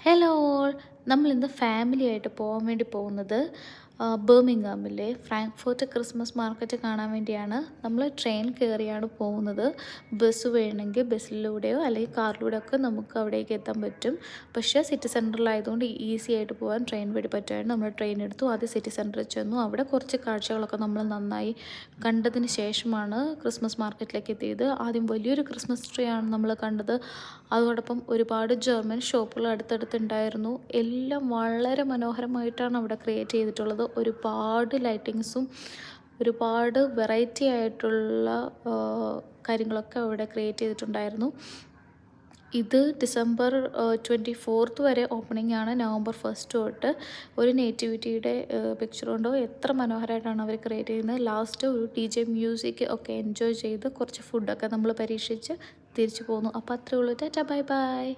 Hello all, നമ്മളിന്ന് family ആയിട്ട് പോകാൻ വേണ്ടി പോകുന്നത് ബർമിംഗാമിലെ ഫ്രാങ്ക്ഫർട്ട് ക്രിസ്മസ് മാർക്കറ്റ് കാണാൻ വേണ്ടിയാണ്. നമ്മൾ ട്രെയിൻ കയറിയാണ് പോകുന്നത്. ബസ് വേണമെങ്കിൽ ബസ്സിലൂടെയോ അല്ലെങ്കിൽ കാറിലൂടെയോ ഒക്കെ നമുക്ക് അവിടേക്ക് എത്താൻ പറ്റും. പക്ഷേ സിറ്റി സെൻറ്ററിലായതുകൊണ്ട് ഈസി ആയിട്ട് പോകാൻ ട്രെയിൻ വഴി പറ്റുമായിരുന്നു. നമ്മൾ ട്രെയിൻ എടുത്തു, ആദ്യം സിറ്റി സെൻറ്ററിൽ ചെന്നു. അവിടെ കുറച്ച് കാഴ്ചകളൊക്കെ നമ്മൾ നന്നായി കണ്ടതിന് ശേഷമാണ് ക്രിസ്മസ് മാർക്കറ്റിലേക്ക് എത്തിയത്. ആദ്യം വലിയൊരു ക്രിസ്മസ് ട്രീ ആണ് നമ്മൾ കണ്ടത്. അതോടൊപ്പം ഒരുപാട് ജർമ്മൻ ഷോപ്പുകൾ അടുത്തടുത്തുണ്ടായിരുന്നു. എല്ലാം വളരെ മനോഹരമായിട്ടാണ് അവിടെ ക്രിയേറ്റ് ചെയ്തിട്ടുള്ളത്. ഒരുപാട് ലൈറ്റിങ്സും ഒരുപാട് വെറൈറ്റി ആയിട്ടുള്ള കാര്യങ്ങളൊക്കെ അവിടെ ക്രിയേറ്റ് ചെയ്തിട്ടുണ്ടായിരുന്നു. ഇത് ഡിസംബർ 24 വരെ ഓപ്പണിംഗ് ആണ്. നവംബർ 1 തൊട്ട് ഒരു നേറ്റിവിറ്റിയുടെ പിക്ചർ കൊണ്ടോ എത്ര മനോഹരമായിട്ടാണ് അവർ ക്രിയേറ്റ് ചെയ്യുന്നത്. ലാസ്റ്റ് ഒരു DJ മ്യൂസിക് ഒക്കെ എൻജോയ് ചെയ്ത് കുറച്ച് ഫുഡൊക്കെ നമ്മൾ പരീക്ഷിച്ച് തിരിച്ചു പോന്നു. അപ്പോൾ അത്രേ ഉള്ളൂ. Tata, bye bye.